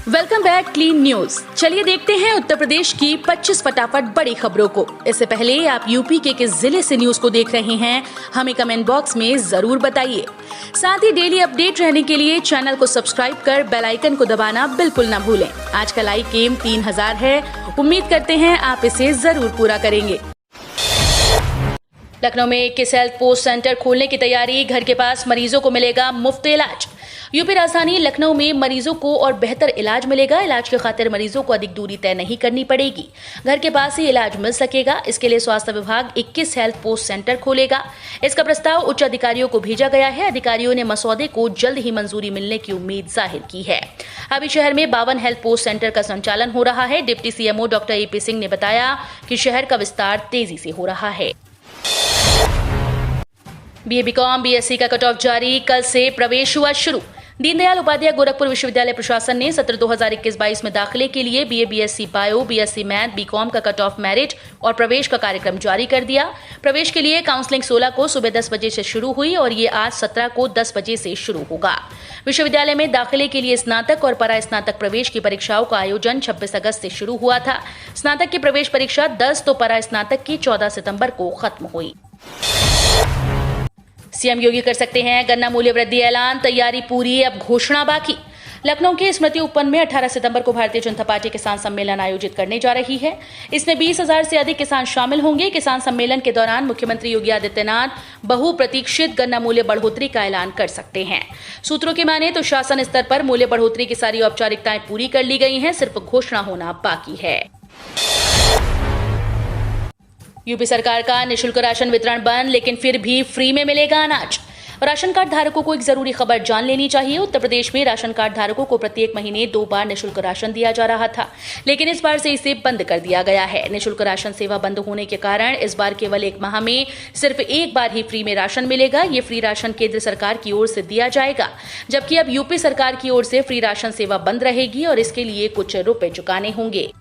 Welcome back clean news. चलिए देखते हैं उत्तर प्रदेश की 25 फटाफट बड़ी खबरों को। इससे पहले आप यूपी के किस जिले से न्यूज को देख रहे हैं, हमें कमेंट बॉक्स में जरूर बताइए। साथ ही डेली अपडेट रहने के लिए चैनल को सब्सक्राइब कर बेल आइकन को दबाना बिल्कुल न भूलें। आज का लाइक एम 3000 है, उम्मीद करते हैं आप इसे जरूर पूरा करेंगे। लखनऊ में किस हेल्थ पोस्ट सेंटर खोलने की तैयारी, घर के पास मरीजों को मिलेगा मुफ्त इलाज। यूपी राजधानी लखनऊ में मरीजों को और बेहतर इलाज मिलेगा। इलाज की खातिर मरीजों को अधिक दूरी तय नहीं करनी पड़ेगी, घर के पास ही इलाज मिल सकेगा। इसके लिए स्वास्थ्य विभाग 21 हेल्थ पोस्ट सेंटर खोलेगा। इसका प्रस्ताव उच्च अधिकारियों को भेजा गया है। अधिकारियों ने मसौदे को जल्द ही मंजूरी मिलने की उम्मीद जाहिर की है। अभी शहर में 52 हेल्थ पोस्ट सेंटर का संचालन हो रहा है। Deputy CMO doctor AP Singh ने बताया कि शहर का विस्तार तेजी से हो रहा है। बीए बीकॉम बीएससी का कट ऑफ जारी, कल से प्रवेश हुआ शुरू। दीनदयाल उपाध्याय गोरखपुर विश्वविद्यालय प्रशासन ने सत्र 2021-22 में दाखिले के लिए BA BSc bio, BSc math, BCom का कट ऑफ मेरिट और प्रवेश का कार्यक्रम जारी कर दिया। प्रवेश के लिए काउंसलिंग 16 को सुबह 10 बजे से शुरू हुई और ये आज 17 को 10 बजे से शुरू होगा। विश्वविद्यालय में दाखिले के लिए स्नातक और परा स्नातक प्रवेश की परीक्षाओं का आयोजन 26 अगस्त से शुरू हुआ था। स्नातक की प्रवेश परीक्षा 10 तो परा स्नातक की 14 सितंबर को खत्म हुई। सीएम योगी कर सकते हैं गन्ना मूल्य वृद्धि ऐलान, तैयारी पूरी, अब घोषणा बाकी। लखनऊ के स्मृति उपवन में 18 सितंबर को भारतीय जनता पार्टी किसान सम्मेलन आयोजित करने जा रही है। इसमें 20,000 से अधिक किसान शामिल होंगे। किसान सम्मेलन के दौरान मुख्यमंत्री योगी आदित्यनाथ बहुप्रतीक्षित गन्ना मूल्य बढ़ोतरी का ऐलान कर सकते हैं। सूत्रों की माने तो शासन स्तर पर मूल्य बढ़ोतरी की सारी औपचारिकताएं पूरी कर ली गई हैं, सिर्फ घोषणा होना बाकी है। यूपी सरकार का निःशुल्क राशन वितरण बंद, लेकिन फिर भी फ्री में मिलेगा अनाज। राशन कार्ड धारकों को एक जरूरी खबर जान लेनी चाहिए। उत्तर प्रदेश में राशन कार्ड धारकों को प्रत्येक महीने 2 बार निःशुल्क राशन दिया जा रहा था, लेकिन इस बार से इसे बंद कर दिया गया है। निःशुल्क राशन सेवा बंद होने के कारण इस बार केवल 1 माह में सिर्फ एक बार ही फ्री में राशन मिलेगा। ये फ्री राशन केंद्र सरकार की ओर से दिया जाएगा, जबकि अब यूपी सरकार की ओर से फ्री राशन सेवा बंद रहेगी और इसके लिए कुछ रुपए चुकाने होंगे।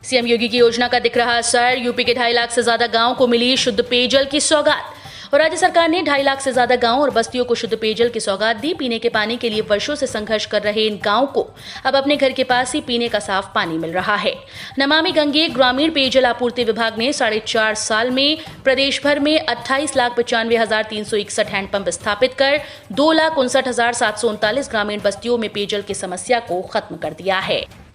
सीएम योगी की योजना का दिख रहा असर। यूपी के 2.5 लाख से ज्यादा गांव को मिली शुद्ध पेयजल की सौगात। और राज्य सरकार ने 2.5 लाख से ज्यादा गांव और बस्तियों को शुद्ध पेयजल की सौगात दी। पीने के पानी के लिए वर्षों से संघर्ष कर रहे इन गांव को अब अपने घर के पास ही पीने का साफ पानी मिल रहा है। नमामि गंगे ग्रामीण पेयजल आपूर्ति विभाग ने 4.5 साल में प्रदेश भर में 28,95,361 हैंडपंप स्थापित कर 2,59,739 ग्रामीण बस्तियों में पेयजल की समस्या को खत्म कर दिया है।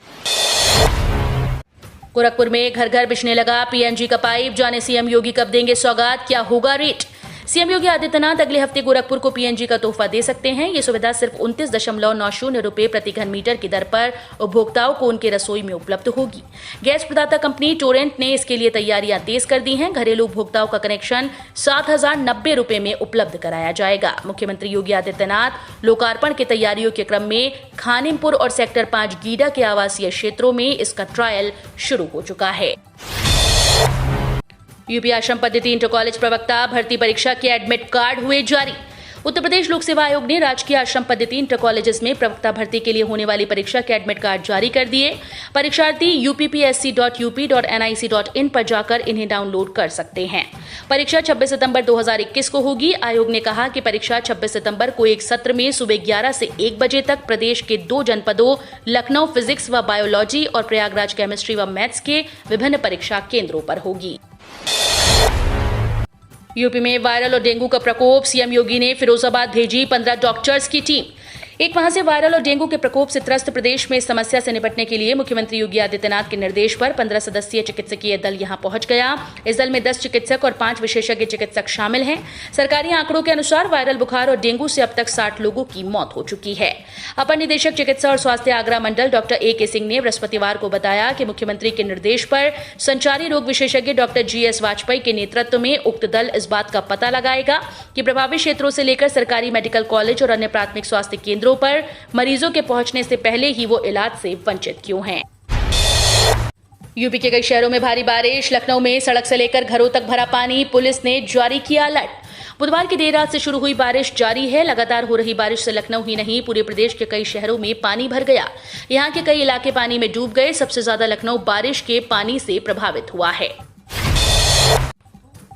गोरखपुर में घर घर बिछने लगा पीएनजी का पाइप, जाने सीएम योगी कब देंगे सौगात, क्या होगा रेट। सीएम योगी आदित्यनाथ अगले हफ्ते गोरखपुर को पीएनजी का तोहफा दे सकते हैं। ये सुविधा सिर्फ 29.90 रुपए प्रति घन मीटर की दर पर उपभोक्ताओं को उनके रसोई में उपलब्ध होगी। गैस प्रदाता कंपनी टोरेंट ने इसके लिए तैयारियां तेज कर दी हैं। घरेलू उपभोक्ताओं का कनेक्शन 7,090 रुपए में उपलब्ध कराया जाएगा। मुख्यमंत्री योगी आदित्यनाथ लोकार्पण की तैयारियों के क्रम में खानिमपुर और सेक्टर 5 गीडा के आवासीय क्षेत्रों में इसका ट्रायल शुरू हो चुका है। यूपी आश्रम पद्धति इंटर कॉलेज प्रवक्ता भर्ती परीक्षा के एडमिट कार्ड हुए जारी। उत्तर प्रदेश लोक सेवा आयोग ने राजकीय आश्रम पद्धति इंटर कॉलेजेस में प्रवक्ता भर्ती के लिए होने वाली परीक्षा के एडमिट कार्ड जारी कर दिए। परीक्षार्थी uppsc.up.nic.in पर जाकर इन्हें डाउनलोड कर सकते हैं। परीक्षा 26 सितंबर 2021 को होगी। आयोग ने कहा कि परीक्षा 26 सितंबर को एक सत्र में सुबह 11 से 1 बजे तक प्रदेश के 2 जनपदों लखनऊ फिजिक्स व बायोलॉजी और प्रयागराज केमिस्ट्री व मैथ्स के विभिन्न परीक्षा केंद्रों पर होगी। यूपी में वायरल और डेंगू का प्रकोप। सीएम योगी ने फिरोजाबाद भेजी 15 डॉक्टर्स की टीम। एक माह से वायरल और डेंगू के प्रकोप से त्रस्त प्रदेश में इस समस्या से निपटने के लिए मुख्यमंत्री योगी आदित्यनाथ के निर्देश पर 15 सदस्यीय चिकित्सकीय दल यहां पहुंच गया। इस दल में 10 चिकित्सक और 5 विशेषज्ञ चिकित्सक शामिल हैं। सरकारी आंकड़ों के अनुसार वायरल बुखार और डेंगू से अब तक 60 लोगों की मौत हो चुकी है। अपर निदेशक चिकित्सा और स्वास्थ्य आगरा मंडल डॉक्टर ए.के. सिंह ने बृहस्पतिवार को बताया कि मुख्यमंत्री के निर्देश पर संचारी रोग विशेषज्ञ डॉक्टर जी.एस. वाजपेयी के नेतृत्व में उक्त दल इस बात का पता लगाएगा कि प्रभावित क्षेत्रों से लेकर सरकारी मेडिकल कॉलेज और अन्य प्राथमिक स्वास्थ्य केंद्रों पर मरीजों के पहुंचने से पहले ही वो इलाज से वंचित क्यों हैं। यूपी के कई शहरों में भारी बारिश। लखनऊ में सड़क से लेकर घरों तक भरा पानी, पुलिस ने जारी किया अलर्ट। बुधवार की देर रात से शुरू हुई बारिश जारी है। लगातार हो रही बारिश से लखनऊ ही नहीं पूरे प्रदेश के कई शहरों में पानी भर गया। यहां के कई इलाके पानी में डूब गए। सबसे ज्यादा लखनऊ बारिश के पानी से प्रभावित हुआ है।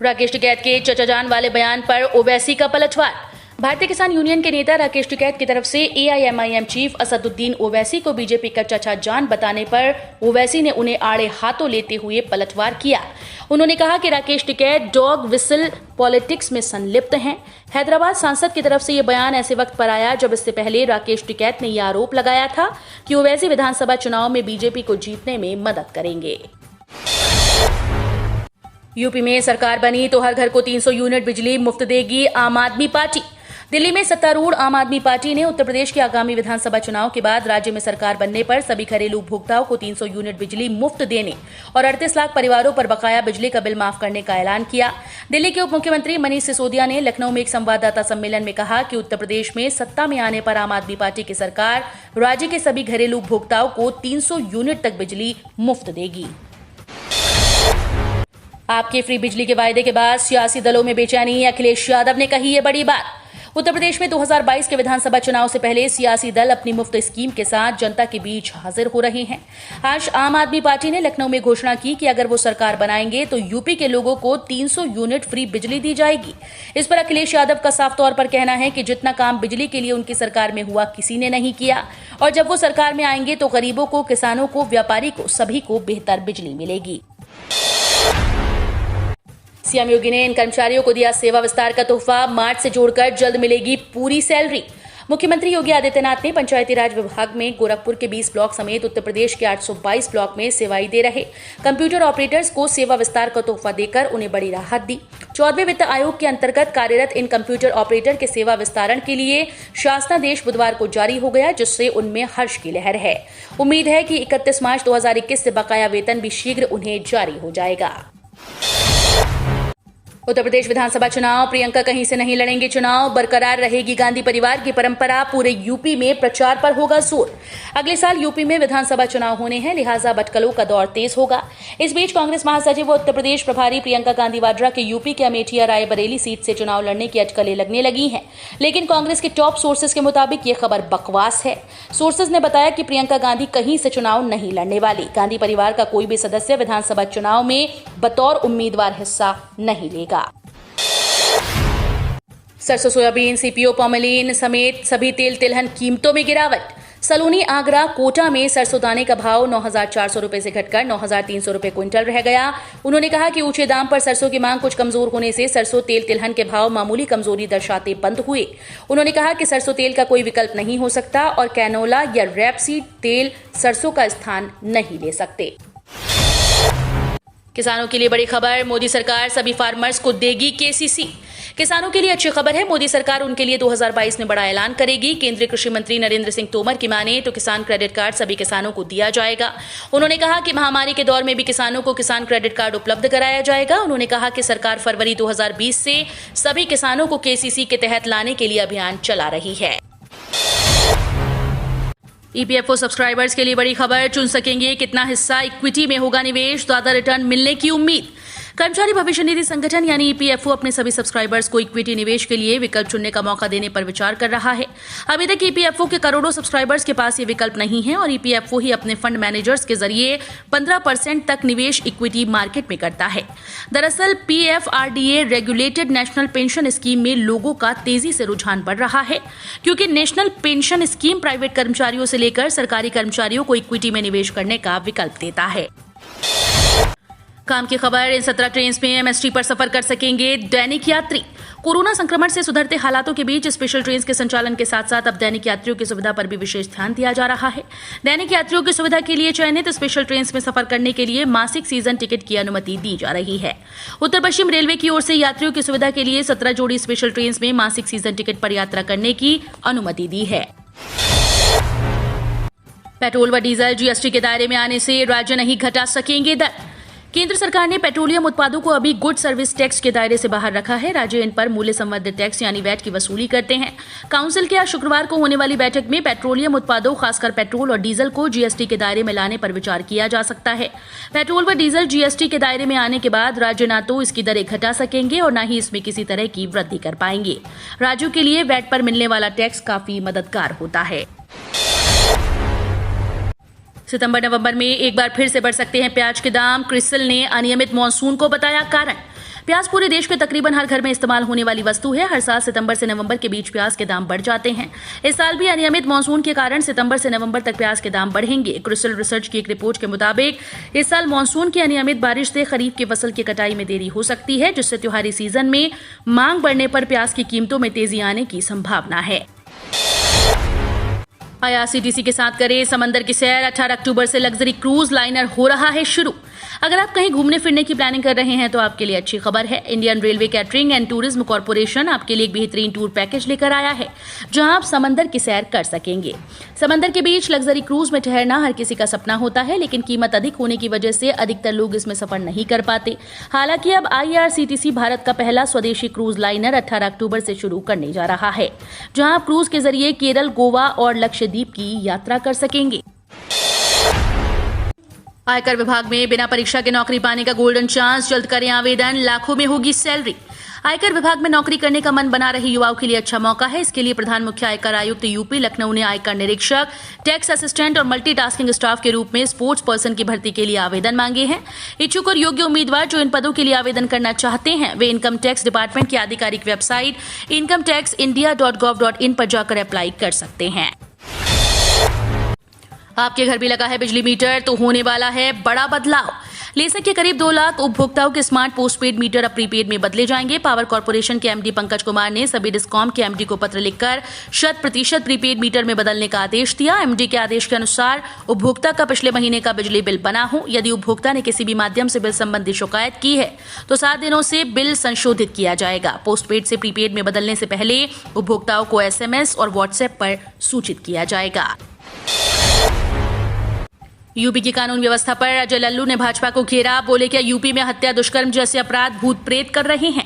राकेश टिकैत के चचा जान वाले बयान पर ओवैसी का पलटवार। भारतीय किसान यूनियन के नेता राकेश टिकैत की तरफ से एआईएमआईएम चीफ असदुद्दीन ओवैसी को बीजेपी का चचा जान बताने पर ओवैसी ने उन्हें आड़े हाथों लेते हुए पलटवार किया। उन्होंने कहा कि Rakesh Tikait dog whistle politics में संलिप्त हैं। हैदराबाद सांसद की तरफ से यह बयान ऐसे वक्त पर आया जब इससे पहले राकेश टिकैत ने यह आरोप लगाया था कि ओवैसी विधानसभा चुनाव में बीजेपी को जीतने में मदद करेंगे। यूपी में सरकार बनी तो हर घर को 300 यूनिट बिजली मुफ्त देगी आम आदमी पार्टी। दिल्ली में सत्तारूढ़ आम आदमी पार्टी ने उत्तर प्रदेश के आगामी विधानसभा चुनाव के बाद राज्य में सरकार बनने पर सभी घरेलू उपभोक्ताओं को 300 यूनिट बिजली मुफ्त देने और 38 लाख परिवारों पर बकाया बिजली का बिल माफ करने का ऐलान किया। दिल्ली के उप मुख्यमंत्री मनीष सिसोदिया ने लखनऊ में एक संवाददाता सम्मेलन में कहा कि उत्तर प्रदेश में सत्ता में आने पर आम आदमी पार्टी की सरकार राज्य के सभी घरेलू उपभोक्ताओं को 300 यूनिट तक बिजली मुफ्त देगी। आपके फ्री बिजली के वायदे के बाद सियासी दलों में बेचैनी। अखिलेश यादव ने कही ये बड़ी बात। उत्तर प्रदेश में 2022 के विधानसभा चुनाव से पहले सियासी दल अपनी मुफ्त स्कीम के साथ जनता के बीच हाजिर हो रहे हैं। आज आम आदमी पार्टी ने लखनऊ में घोषणा की कि अगर वो सरकार बनाएंगे तो यूपी के लोगों को 300 यूनिट फ्री बिजली दी जाएगी। इस पर अखिलेश यादव का साफ तौर पर कहना है कि जितना काम बिजली के लिए उनकी सरकार में हुआ किसी ने नहीं किया और जब वो सरकार में आएंगे तो गरीबों को, किसानों को, व्यापारी को, सभी को बेहतर बिजली मिलेगी। सीएम योगी ने इन कर्मचारियों को दिया सेवा विस्तार का तोहफा। मार्च से जोड़कर जल्द मिलेगी पूरी सैलरी। मुख्यमंत्री योगी आदित्यनाथ ने पंचायती राज विभाग में गोरखपुर के 20 ब्लॉक समेत उत्तर प्रदेश के 822 ब्लॉक में सेवाएं दे रहे कंप्यूटर ऑपरेटर्स को सेवा विस्तार का तोहफा देकर उन्हें बड़ी राहत दी। 14वें वित्त आयोग के अंतर्गत कार्यरत इन कंप्यूटर ऑपरेटर के सेवा विस्तारण के लिए शासनादेश बुधवार को जारी हो गया, जिससे उनमें हर्ष की लहर है। उम्मीद है कि 31 मार्च 2021 से बकाया वेतन भी शीघ्र उन्हें जारी हो जाएगा। उत्तर प्रदेश विधानसभा चुनाव। प्रियंका कहीं से नहीं लड़ेंगे चुनाव। बरकरार रहेगी गांधी परिवार की परंपरा। पूरे यूपी में प्रचार पर होगा जोर। अगले साल यूपी में विधानसभा चुनाव होने हैं, लिहाजा भटकलों का दौर तेज होगा। इस बीच कांग्रेस महासचिव व उत्तर प्रदेश प्रभारी प्रियंका गांधी वाड्रा के यूपी के अमेठिया रायबरेली सीट से चुनाव लड़ने की अटकलें लगने लगी हैं, लेकिन कांग्रेस के टॉप सोर्सेज के मुताबिक ये खबर बकवास है। सोर्सेज ने बताया कि प्रियंका गांधी कहीं से चुनाव नहीं लड़ने वाली। गांधी परिवार का कोई भी सदस्य विधानसभा चुनाव में बतौर उम्मीदवार हिस्सा नहीं लेगा। सरसों, सोयाबीन, सीपीओ, पॉमेलिन समेत सभी तेल तिलहन कीमतों में गिरावट। सलोनी, आगरा, कोटा में सरसों दाने का भाव 9,400 रुपए से घटकर 9,300 रुपए क्विंटल रह गया। उन्होंने कहा कि ऊंचे दाम पर सरसों की मांग कुछ कमजोर होने से सरसों तेल तिलहन के भाव मामूली कमजोरी दर्शाते बंद हुए। उन्होंने कहा कि सरसों तेल का कोई विकल्प नहीं हो सकता और कैनोला या रैपसीड तेल सरसों का स्थान नहीं ले सकते। किसानों के लिए बड़ी खबर। मोदी सरकार सभी फार्मर्स को देगी केसीसी। किसानों के लिए अच्छी खबर है। मोदी सरकार उनके लिए 2022 में बड़ा ऐलान करेगी। केंद्रीय कृषि मंत्री नरेंद्र सिंह तोमर की माने तो किसान क्रेडिट कार्ड सभी किसानों को दिया जाएगा। उन्होंने कहा कि महामारी के दौर में भी किसानों को किसान क्रेडिट कार्ड उपलब्ध कराया जाएगा। उन्होंने कहा कि सरकार फरवरी 2020 से सभी किसानों को केसीसी के तहत लाने के लिए अभियान चला रही है। ईपीएफओ सब्सक्राइबर्स के लिए बड़ी खबर। चुन सकेंगे कितना हिस्सा इक्विटी में होगा निवेश, ज्यादा रिटर्न मिलने की उम्मीद। कर्मचारी भविष्य निधि संगठन यानी ईपीएफओ अपने सभी सब्सक्राइबर्स को इक्विटी निवेश के लिए विकल्प चुनने का मौका देने पर विचार कर रहा है। अभी तक ईपीएफओ के करोड़ों सब्सक्राइबर्स के पास ये विकल्प नहीं है और ईपीएफओ ही अपने फंड मैनेजर्स के जरिए 15% तक निवेश इक्विटी मार्केट में करता है। दरअसल PFRDA regulated national pension scheme में लोगों का तेजी से रुझान बढ़ रहा है, क्योंकि नेशनल पेंशन स्कीम प्राइवेट कर्मचारियों से लेकर सरकारी कर्मचारियों को इक्विटी में निवेश करने का विकल्प देता है। काम की खबर। इन 17 ट्रेन में एमएसटी पर सफर कर सकेंगे दैनिक यात्री। कोरोना संक्रमण से सुधरते हालातों के बीच स्पेशल ट्रेन के संचालन के साथ साथ अब दैनिक यात्रियों की सुविधा पर भी विशेष ध्यान दिया जा रहा है। दैनिक यात्रियों की सुविधा के लिए चयनित स्पेशल ट्रेन में सफर करने के लिए मासिक सीजन टिकट की अनुमति दी जा रही है। उत्तर पश्चिम रेलवे की ओर से यात्रियों की सुविधा के लिए 17 जोड़ी स्पेशल ट्रेन में मासिक सीजन टिकट पर यात्रा करने की अनुमति दी है। पेट्रोल व डीजल जीएसटी के दायरे में आने से राज्य नहीं घटा सकेंगे दर। केंद्र सरकार ने पेट्रोलियम उत्पादों को अभी गुड सर्विस टैक्स के दायरे से बाहर रखा है। राज्य इन पर मूल्य संवर्धित टैक्स यानी वैट की वसूली करते हैं। काउंसिल के आज शुक्रवार को होने वाली बैठक में पेट्रोलियम उत्पादों खासकर पेट्रोल और डीजल को जीएसटी के दायरे में लाने पर विचार किया जा सकता है। पेट्रोल व डीजल जीएसटी के दायरे में आने के बाद राज्य न तो इसकी दरें घटा सकेंगे और न ही इसमें किसी तरह की वृद्धि कर पाएंगे। राज्यों के लिए वैट पर मिलने वाला टैक्स काफी मददगार होता है। सितंबर-नवंबर में एक बार फिर से बढ़ सकते हैं प्याज के दाम। क्रिसिल ने अनियमित मॉनसून को बताया कारण। प्याज पूरे देश में तकरीबन हर घर में इस्तेमाल होने वाली वस्तु है। हर साल सितंबर से नवंबर के बीच प्याज के दाम बढ़ जाते हैं। इस साल भी अनियमित मानसून के कारण सितंबर से नवंबर तक प्याज के दाम बढ़ेंगे। क्रिस्टल रिसर्च की एक रिपोर्ट के मुताबिक इस साल मानसून की अनियमित बारिश से खरीफ की फसल की कटाई में देरी हो सकती है, जिससे त्योहारी सीजन में मांग बढ़ने पर प्याज की कीमतों में तेजी आने की संभावना है। IRCTC के साथ करें समंदर की सैर। 18 अक्टूबर से लग्जरी क्रूज लाइनर हो रहा है शुरू। अगर आप कहीं घूमने फिरने की प्लानिंग कर रहे हैं तो आपके लिए अच्छी खबर है। Indian railway catering and tourism corporation आपके लिए एक बेहतरीन टूर पैकेज लेकर आया है, जहां आप समंदर की सैर कर सकेंगे। समंदर के बीच लग्जरी क्रूज में ठहरना हर किसी का सपना होता है, लेकिन कीमत अधिक होने की वजह से अधिकतर लोग इसमें सफर नहीं कर पाते। हालांकि अब IRCTC भारत का पहला स्वदेशी क्रूज लाइनर 18 अक्टूबर से शुरू करने जा रहा है, जहां आप क्रूज के जरिए केरल, गोवा और लक्षद्वीप की यात्रा कर सकेंगे। आयकर विभाग में बिना परीक्षा के नौकरी पाने का गोल्डन चांस। जल्द करें आवेदन, लाखों में होगी सैलरी। आयकर विभाग में नौकरी करने का मन बना रहे युवाओं के लिए अच्छा मौका है। इसके लिए प्रधान मुख्य आयकर आयुक्त यूपी लखनऊ ने आयकर निरीक्षक, टैक्स असिस्टेंट और मल्टीटास्किंग स्टाफ के रूप में स्पोर्ट्स पर्सन की भर्ती के लिए आवेदन मांगे हैं। इच्छुक और योग्य उम्मीदवार जो इन पदों के लिए आवेदन करना चाहते हैं, वे इनकम टैक्स डिपार्टमेंट की आधिकारिक वेबसाइट incometaxindia.gov.in पर जाकर अप्लाई कर सकते हैं। आपके घर भी लगा है बिजली मीटर, तो होने वाला है बड़ा बदलाव। लेसर के करीब 2 लाख उपभोक्ताओं के स्मार्ट पोस्टपेड मीटर अब प्रीपेड में बदले जाएंगे। पावर कॉर्पोरेशन के MD पंकज कुमार ने सभी डिस्कॉम के MD को पत्र लिखकर 100% प्रीपेड मीटर में बदलने का आदेश दिया। MD के आदेश के अनुसार उपभोक्ता का पिछले महीने का बिजली बिल बना हो। यदि उपभोक्ता ने किसी भी माध्यम से बिल संबंधी शिकायत की है तो 7 दिनों से बिल संशोधित किया जाएगा। पोस्टपेड से प्रीपेड में बदलने से पहले उपभोक्ताओं को SMS और WhatsApp पर सूचित किया जाएगा। यूपी की कानून व्यवस्था पर अजय लल्लू ने भाजपा को घेरा। बोले, क्या यूपी में हत्या, दुष्कर्म जैसे अपराध भूत प्रेत कर रहे हैं?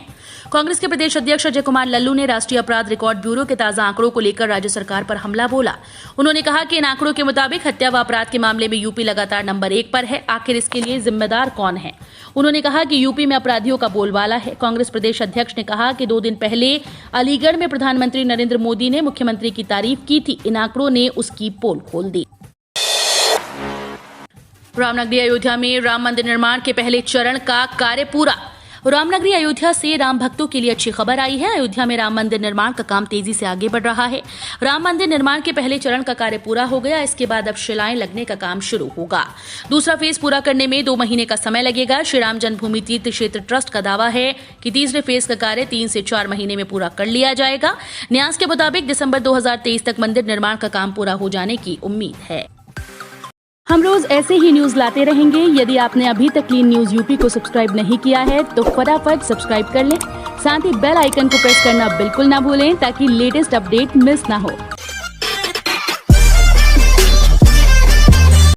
कांग्रेस के प्रदेश अध्यक्ष अजय कुमार लल्लू ने राष्ट्रीय अपराध रिकॉर्ड ब्यूरो के ताजा आंकड़ों को लेकर राज्य सरकार पर हमला बोला। उन्होंने कहा कि इन आंकड़ों के मुताबिक हत्या व अपराध के मामले में यूपी लगातार नंबर 1 पर है। आखिर इसके लिए जिम्मेदार कौन है? उन्होंने कहा कि यूपी में अपराधियों का बोलबाला है। कांग्रेस प्रदेश अध्यक्ष ने कहा कि 2 दिन पहले अलीगढ़ में प्रधानमंत्री नरेंद्र मोदी ने मुख्यमंत्री की तारीफ की थी। इन आंकड़ों ने उसकी पोल खोल दी। रामनगरी अयोध्या में राम मंदिर निर्माण के पहले चरण का कार्य पूरा। रामनगरी अयोध्या से राम भक्तों के लिए अच्छी खबर आई है। अयोध्या में राम मंदिर निर्माण का काम तेजी से आगे बढ़ रहा है। राम मंदिर निर्माण के पहले चरण का कार्य पूरा हो गया। इसके बाद अब शिलाएं लगने का काम शुरू होगा। दूसरा फेज पूरा करने में 2 महीने का समय लगेगा। श्री राम जन्मभूमि तीर्थ क्षेत्र ट्रस्ट का दावा है कि तीसरे फेज का कार्य 3 से 4 महीने में पूरा कर लिया जाएगा। न्यास के मुताबिक दिसंबर 2023 तक मंदिर निर्माण का काम पूरा हो जाने की उम्मीद है। हम रोज ऐसे ही न्यूज लाते रहेंगे। यदि आपने अभी तक क्लीन न्यूज यूपी को सब्सक्राइब नहीं किया है तो फटाफट सब्सक्राइब कर लें। साथ ही बेल आइकन को प्रेस करना बिल्कुल ना भूलें, ताकि लेटेस्ट अपडेट मिस ना हो।